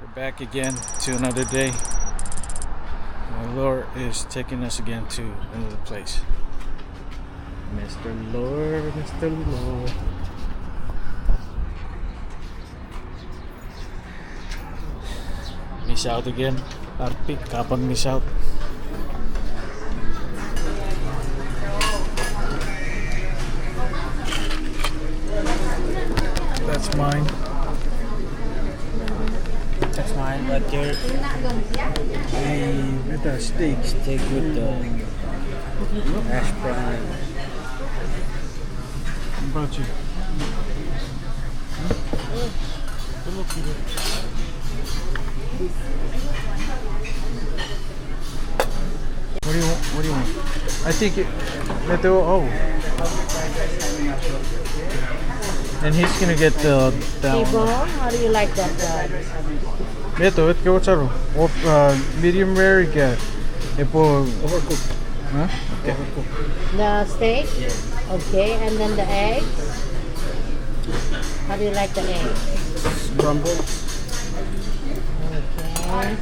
We're back again to another day. My Lord is taking us again to another place. Mr. Lord, Mr. Lord. Miss out again. RP, kapag miss out. That's mine. That's mine, but there with the steak with the hash brown. What about you? What do you want? What do you want? I think it. Oh. And he's gonna get the down. T-bone? How do you like that? Ito, what's up? Medium rare ka. Epo. Overcooked. Huh? Okay. The steak? Okay, and then the eggs? How do you like the eggs? Crumbled. Okay.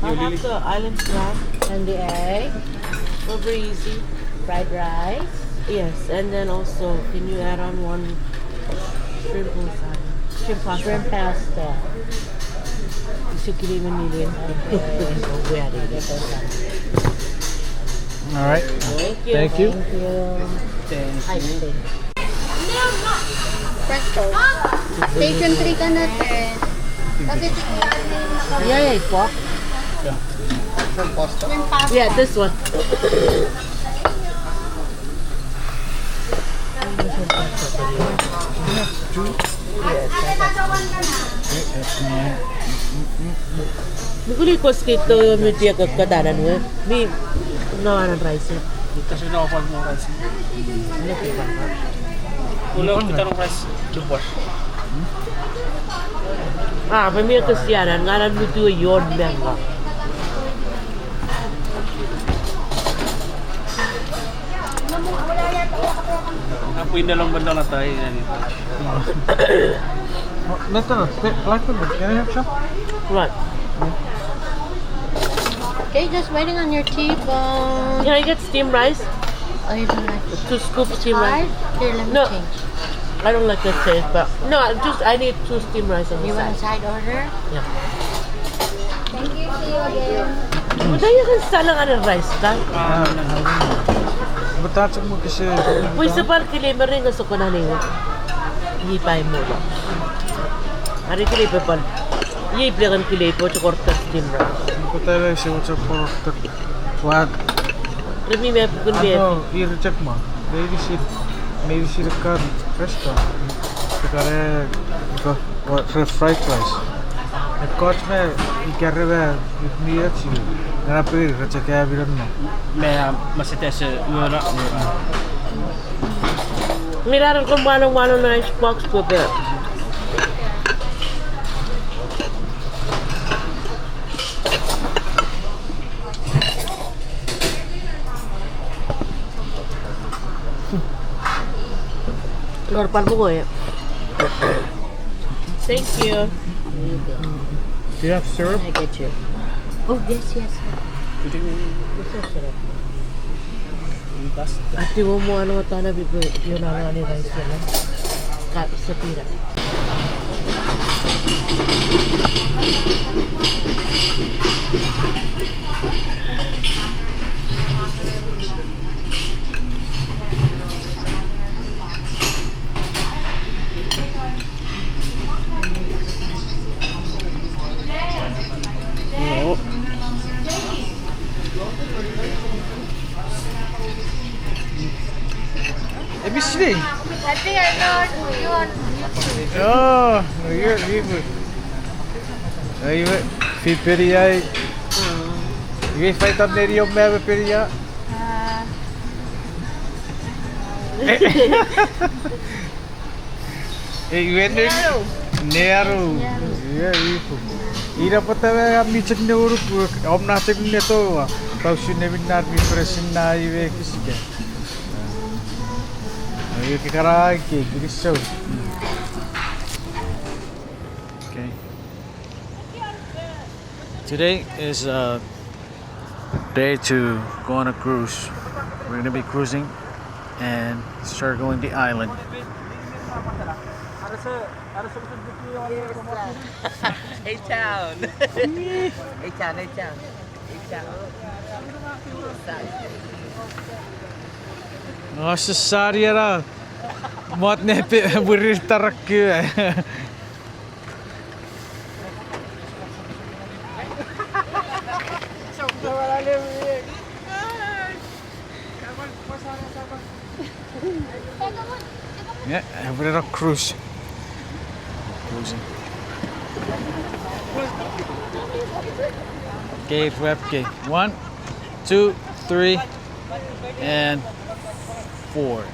I have the island crab, And the egg? very easy. Fried rice? Yes, and then also, can you add on one shrimp pasta? Shrimp pasta. Shrimp pasta. Isukiri manili. All right. Thank you. Thank you. Thank you. Ay, Thank you. Presto. Station 3 ka na, te. Kasi Yeah, pork. Shrimp pasta. yung pasta. Yeah, this one. That's mine. Biguli ko skito yung media kadaran mo. Bi nawanan rice. Kasi na-offer mo rice. Ulang kita ng rice. Lubos. Ah, pamilya ko siya ngaran mo tuyo yon benga. Apoy na lang banda na tayo. Later, like it. Can I have some? What? Okay, just waiting on your T-bone. Can I get steamed rice? Oh, you don't like it? 2 scoops steamed Hard? rice. Here, let me No. change. I don't like that taste, but no, I need 2 steamed rice on the You want a side. side order? Yeah. Thank you, see you again. Madaya kan salang ano rice ka? Batatsak mo kasi. Pwede sa par kilima rin gusto ko na niyo. Hipay mo ba? Hari kilipa pa. Hipay kan kilipa sa kortas steamed rice. Hindi ko talaga siya sa pork. What? Remi me kun me. Ano, i-reject mo. Maybe see the curry. Fresh ka. Kare, fried rice. Et coach में क्या रहे हैं इतनी अच्छी मेरा पेड़ रचा क्या है बिरन में May masitesa. Wala. Nilaran ko malong-malong na rice box ko pero. Lorpan mo ko eh. Thank you. There you go. do you have syrup? I get you. Oh, yes, yes. This is syrup. Ati mo mo ano ito na bibo yun na ni rice yun. Sa pira. No. Ebisli. I think I know you on YouTube. Oh, you're evil. Ayun, fi periya. Yung fight up neri yung may periya. When Nero. Yeah, evil. Ira patawa amni chakne uru omna chakne to tausi nevinar mi pressing na iwe kisike. Ayo kikara ke kirisau. Okay. Today is day to go on a cruise. We're gonna be cruising and start going to the island. A-Town. A-Town, A-Town. A-Town. Nossa sarjera. Mat nepi burirtarakku. Yeah, we're on a cruise. Cruising. Okay, web okay. 1, 2, 3, and 4.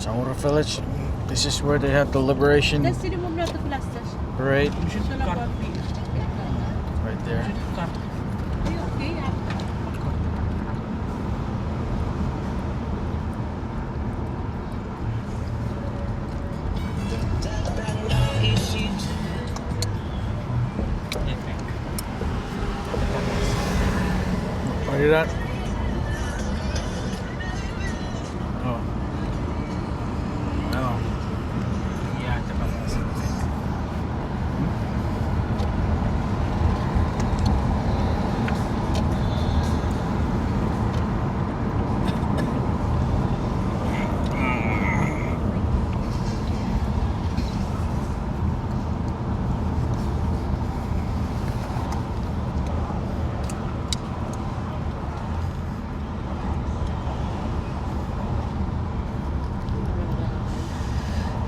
Chamorro Village. This is where they have the liberation parade. Right there. What is that? Oh. No.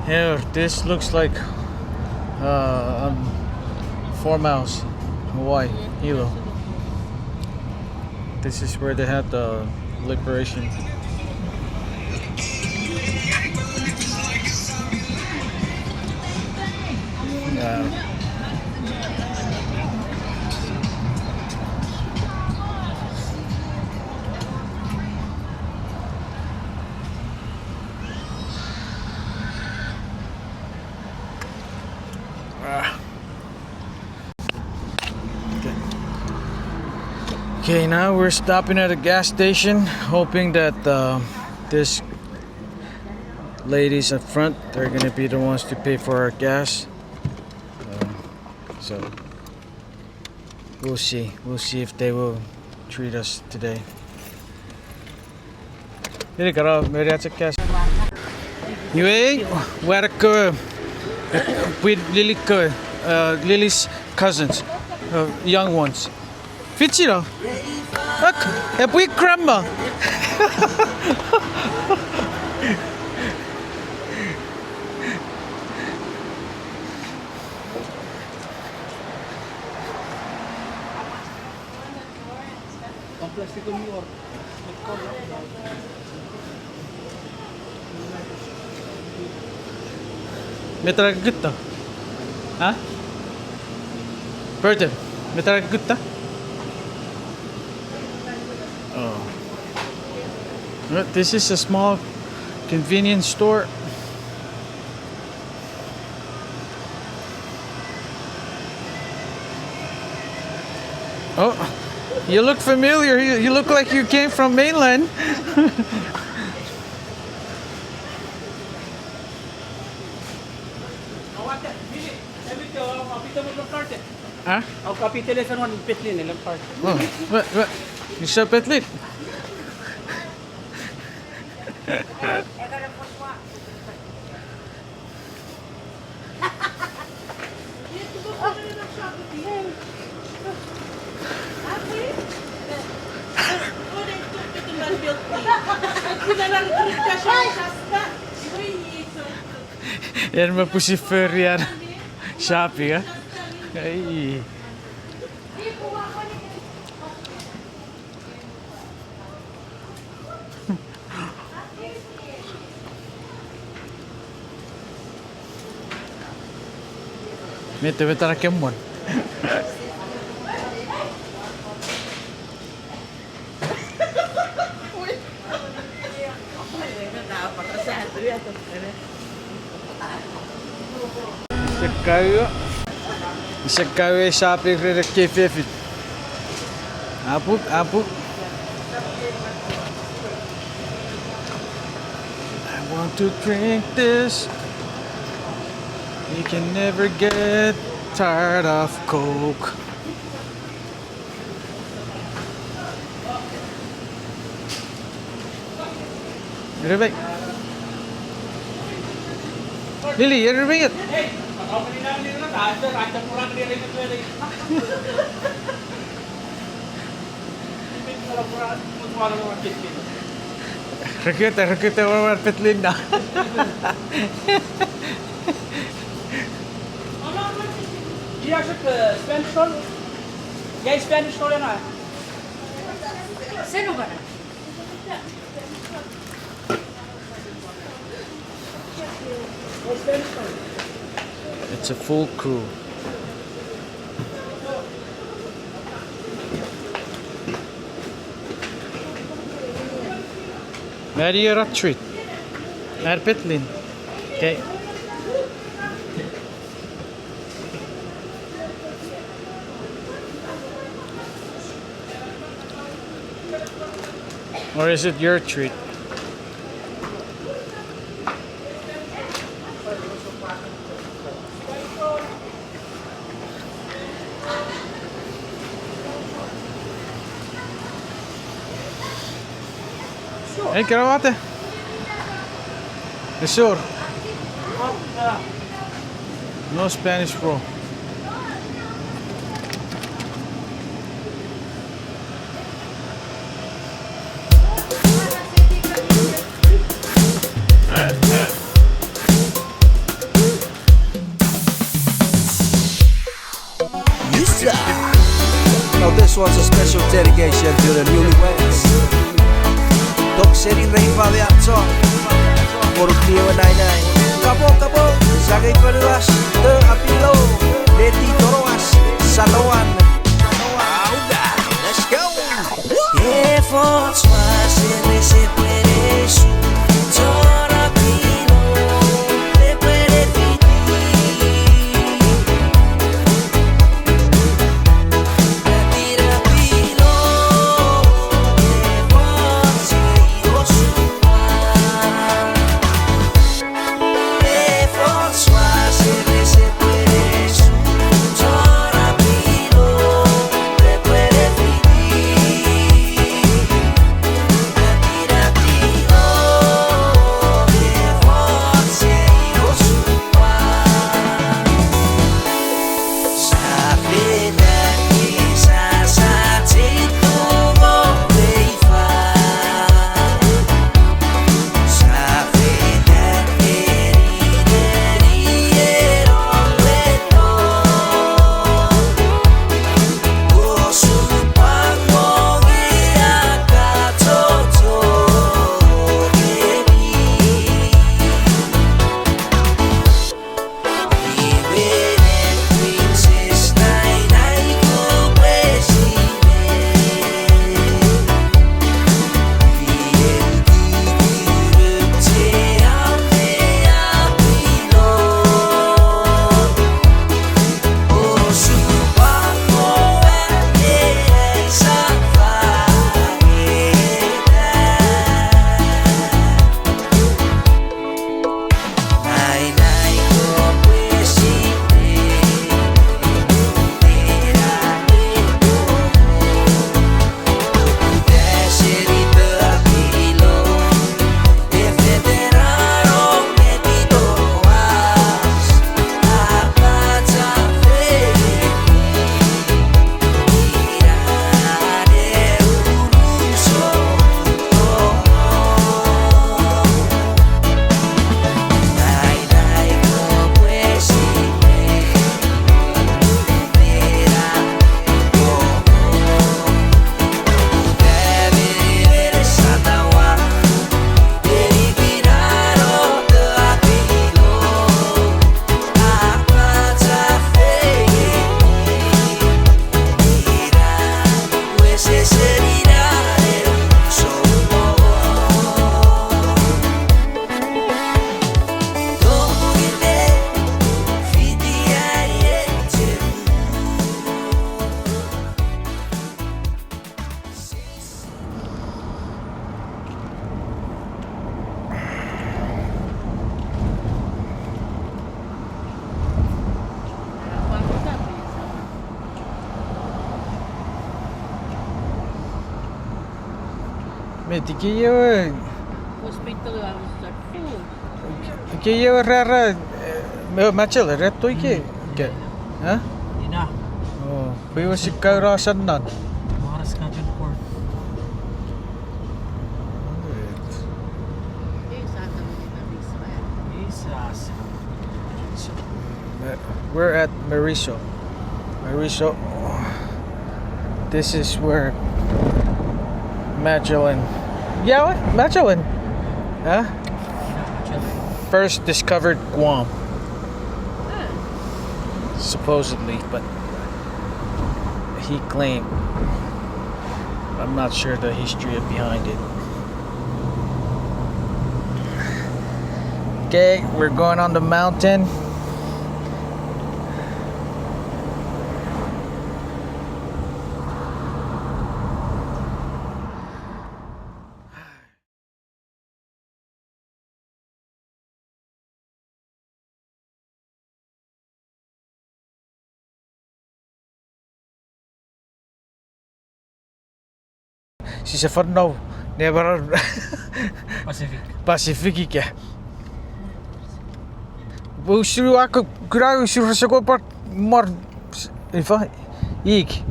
Here, this looks like 4 miles, Hawaii, Hilo. This is where they had the liberation. Okay, now we're stopping at a gas station, hoping that this ladies up front, they're gonna be the ones to pay for our gas. So we'll see. We'll see if they will treat us today. Here you go. Maybe that's a gas. You where with Lily's cousins, young ones. Fitchiro. Look, a big grandma. Metra gutta. Huh? Burton, metra gutta. Oh. This is a small convenience store. Oh, you look familiar. You look like you came from mainland. Huh? I'll copy telephone one Petlin ilang part. Oh, what? You sa Petlit? Yan mo po si Fer yan. Shopping, ah. Ay. Mete na kemon. Isakkayo shopping for the cafe. Apuk. I want to drink this. You can never get tired of Coke. Rebek. Lily, Rebek. Rakit orang petlin dah. Dia Spanish roll? Ya Spanish roll na. Sino ba na? It's a full crew. Where are you treat? Är petlin. Okay. Or is it your treat? Hey, karawate. You sure? No Spanish, bro. Now this one's a special dedication to the newlyweds. Dok seri reipa de ato por kio nainai. Kabo sagai peruas de apilo leti toroas saloan. Let's go. Efforts was in this place. Tora pino le puede Meti que eu Hospital was that food. rara macam reto ke. Ha? Ina. Oh, pwede si kairasan nan. Oras ka dyan for. Jesus. We're at Mauricio. This is where Magellan. Yeah, what? Magellan. Huh? First discovered Guam. Supposedly, but he claimed. I'm not sure the history behind it. Okay, we're going on the mountain. Si Sefarno never Pacific ya. Usuru aku kira usuru sako part more ifa ik.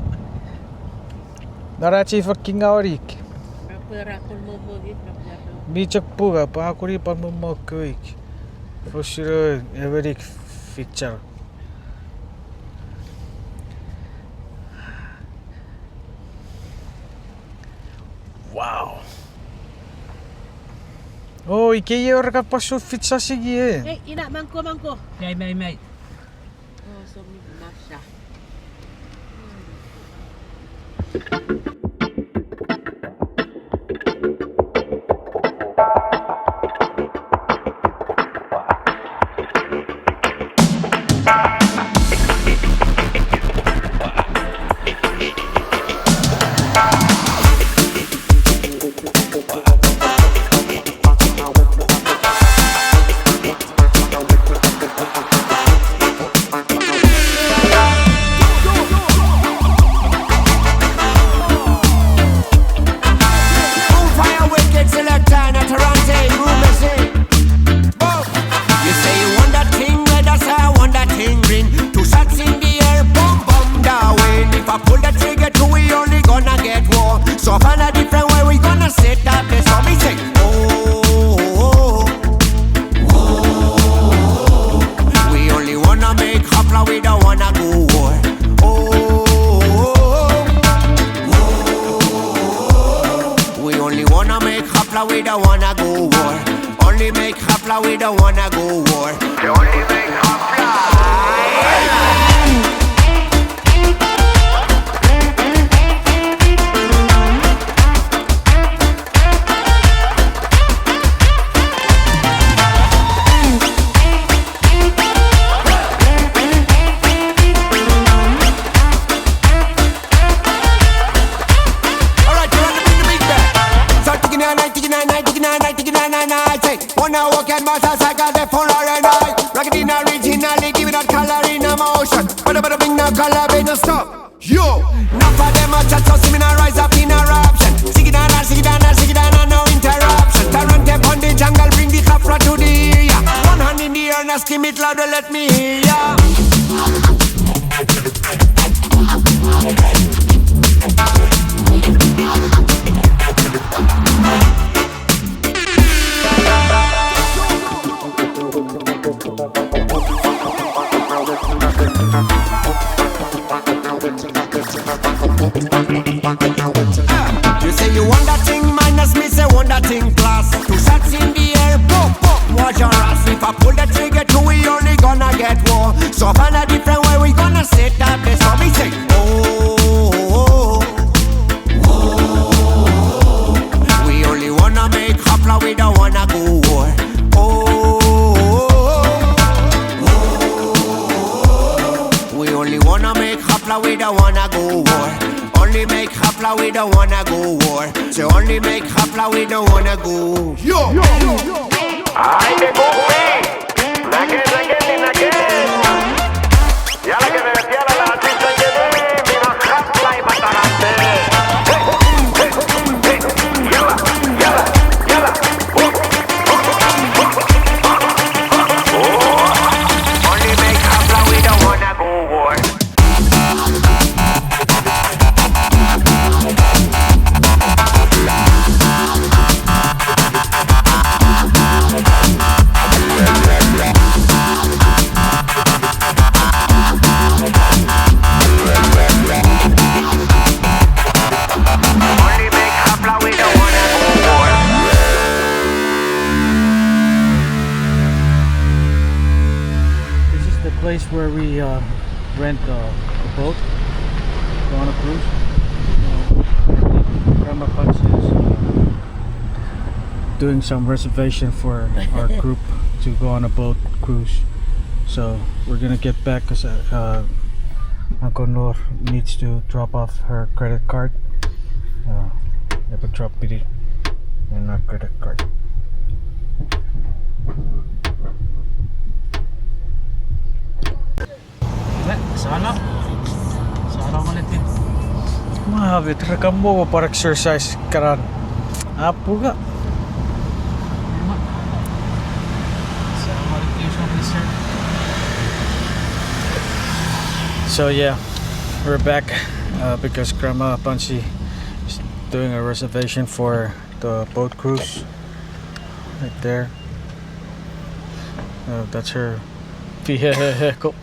Narachi fucking aurik. Bichak puga pa akuri pa mo kuik. Usuru every picture. Wow. Oh, ike orang pasu fit sa sige. Eh, ina mangko. May. Oh, so may masya. We don't wanna go war. Only make hapla, we don't wanna go war. They only make wanna walk and motorcycle, they full of red eye. Rocket in originally, give it that color in emotion. But bring no color, be no stop. Yo, enough of them a chat, so see me now rise up in eruption. Sing it down, no interruption. Tarante on the jungle, bring the Khafra to the area. One hand in the air, now scream it louder, let me hear ya. You say you want that thing, minus me say want that thing plus. Two shots in the air, pop, watch your ass. If I pull the trigger, two we only gonna get war. So find a different way, we gonna set that place. So me say, we only wanna make hapla, we don't wanna go war. We only wanna make hapla, we don't wanna go war. Only make hapla, we don't wanna go war. So only make hapla, we don't wanna go. Yo! Ay, que cumple. Naquel. Ya la que me decía la artista que de, vino hapla y matarante. Hey, yalla. place where we rent a boat, go on a cruise. Grandma Punch is doing some reservation for our group to go on a boat cruise. So we're gonna get back because Uncle Noor needs to drop off her credit card. Dapat drop it in our credit card. Sana ko natin. Mahabit, rekam mo para exercise karan. Apo ga. So yeah, we're back because Grandma Pansi is doing a reservation for the boat cruise right there. That's her vehicle.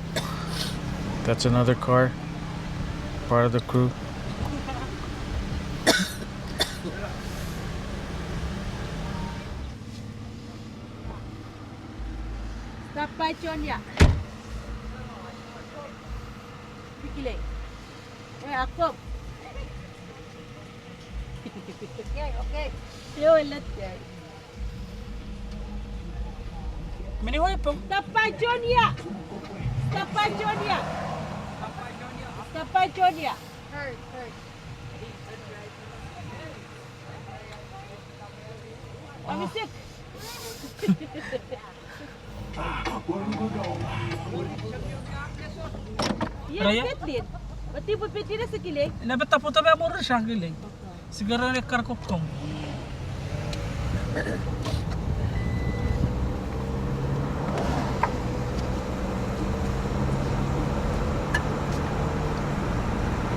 That's another car, part of the crew. Stop by Jonya. Pikilay. Ako. Okay. Yo, let's go. Minihoy po. Stop by Jonya. Stop by Jonya. Stop by Jonya. Hurt. Kami sit. Raya? Yes, Petlin. Pati po Petlin na sa kilig. Nabata po tabi mo rin siya giling. Siguro ni karkokong.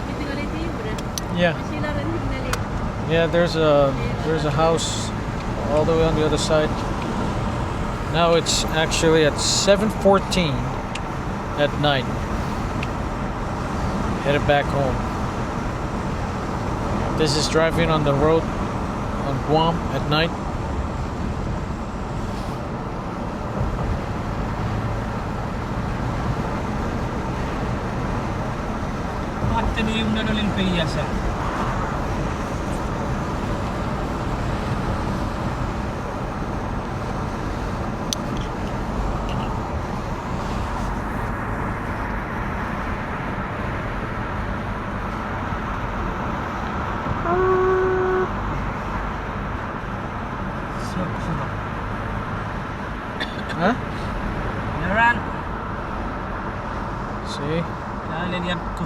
Ito nga rin yung bro. Yeah, Sila rin yung nalit. yeah. There's a house all the way on the other side. Now it's actually at 7:14 at night. Headed back home. This is driving on the road on Guam at night. Bakit tiniyong nanulin pa iya sa? Huh? Naran. See? Nalin yan ko.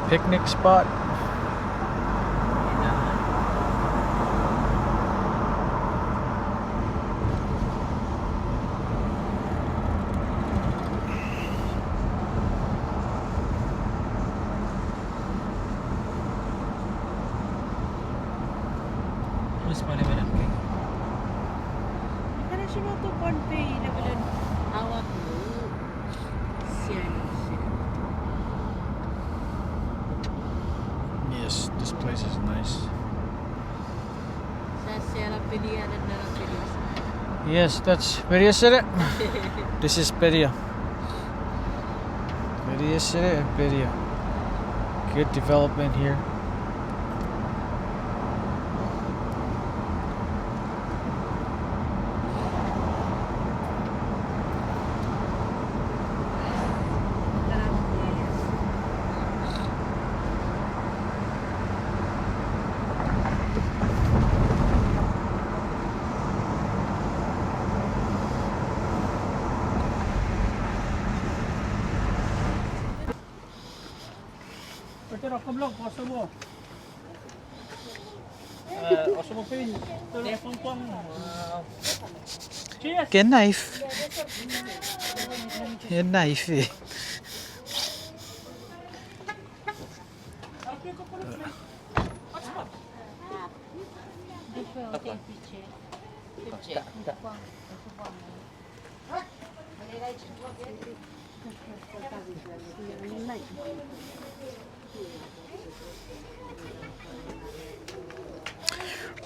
Picnic spot. Terus pada badan. Kana siya mo to Pohnpei na walang hawak mo. Siya. Yes, this place is nice. Sa Sierra Pedia na Pedia. Yes, that's Peria City. This is Peria. Peria City and Peria. Good development here. Pero ako vlog, oso mo. Oso mo pin. Telephone ko. Cheers. Get knife. Get knife.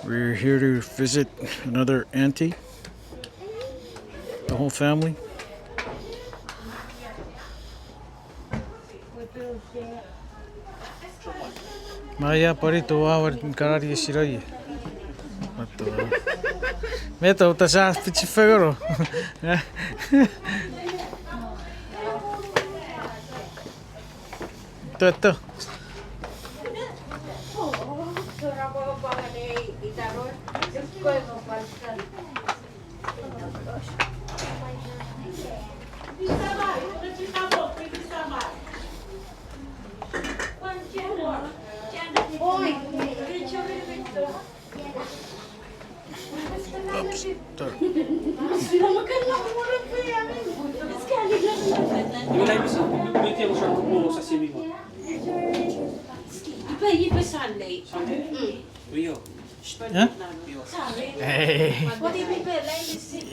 We're here to visit another auntie, the whole family. まあやっぱりとはからり白い。あと。メト歌しゃピチフェゴロ。と。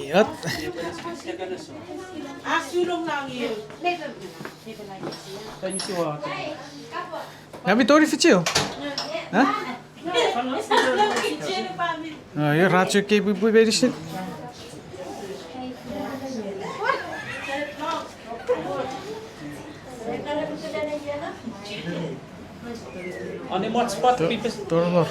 Yat. Sulong lang yun. Nabi tori fichio. Ha? Ah, ya racho ke bu beri shit. On the hot spot, people. Tornor.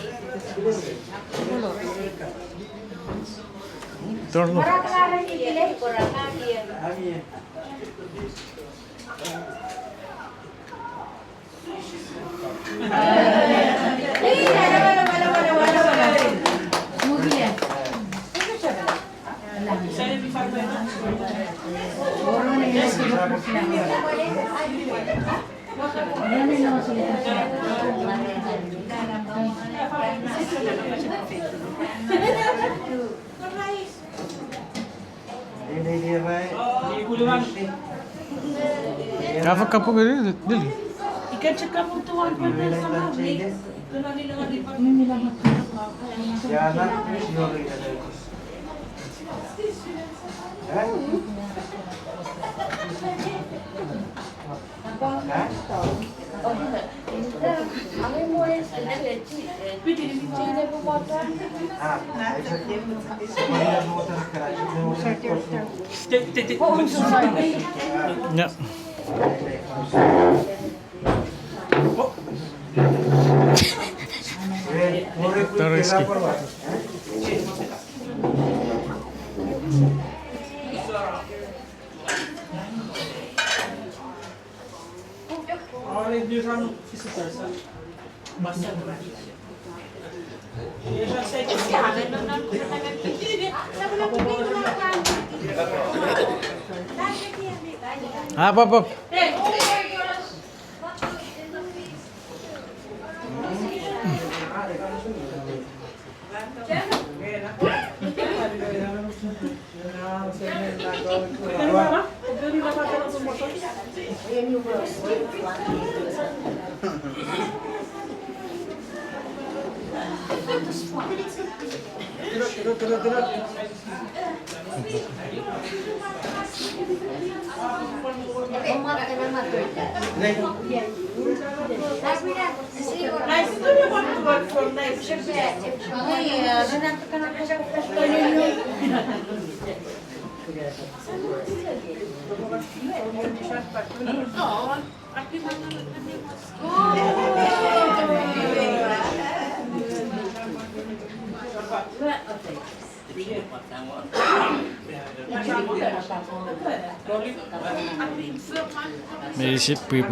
Kafa kapu beri dili. Ikan cakap putuan pun sama. Ya. Terus ki. Apa? Meri shit pui.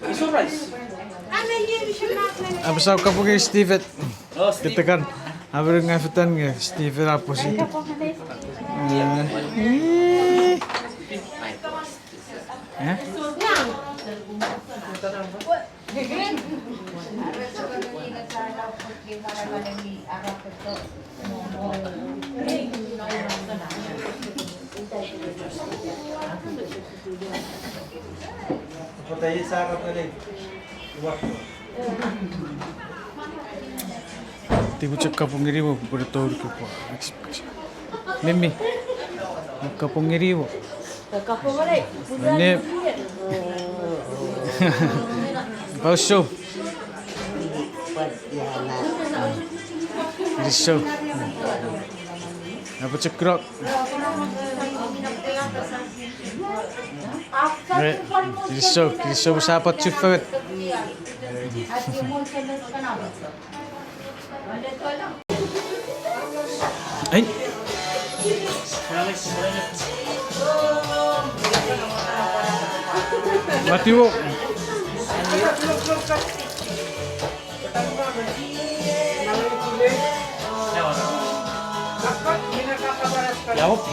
It's all rice. Apa sa kapu ke Steve? Kita kan haber ngaftan nge Steve apa sih? Patay sa harap na rin. Tibu cakap pengiri mo pada tahun ke apa? Mimmi. Kapungiriwo. Kapungare. Ne. Pausyo. Irisyo. Apa cekrok? Irisyo bersapa cufet. Ay. Mati wo.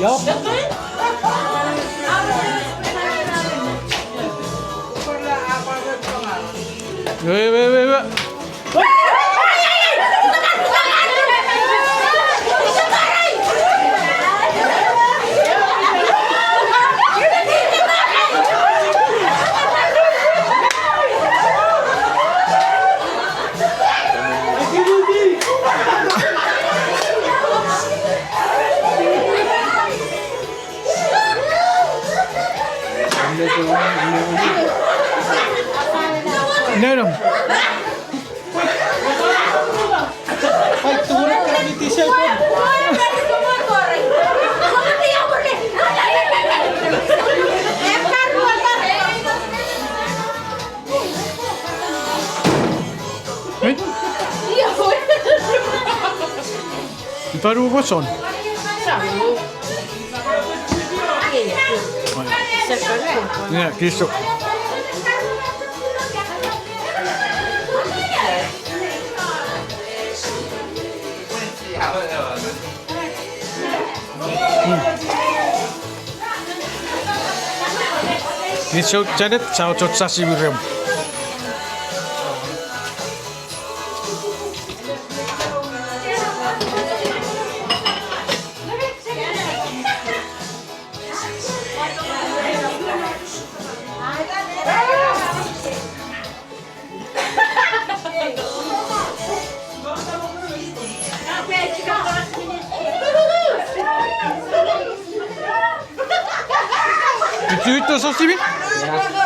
Jawab. Wait. No. Ay, tumulong ka ni Tisha po. Hey? Baru apa son? Ya, kisah. Kisah jadet sao chot sasi birem. Itu sosibi? Ya.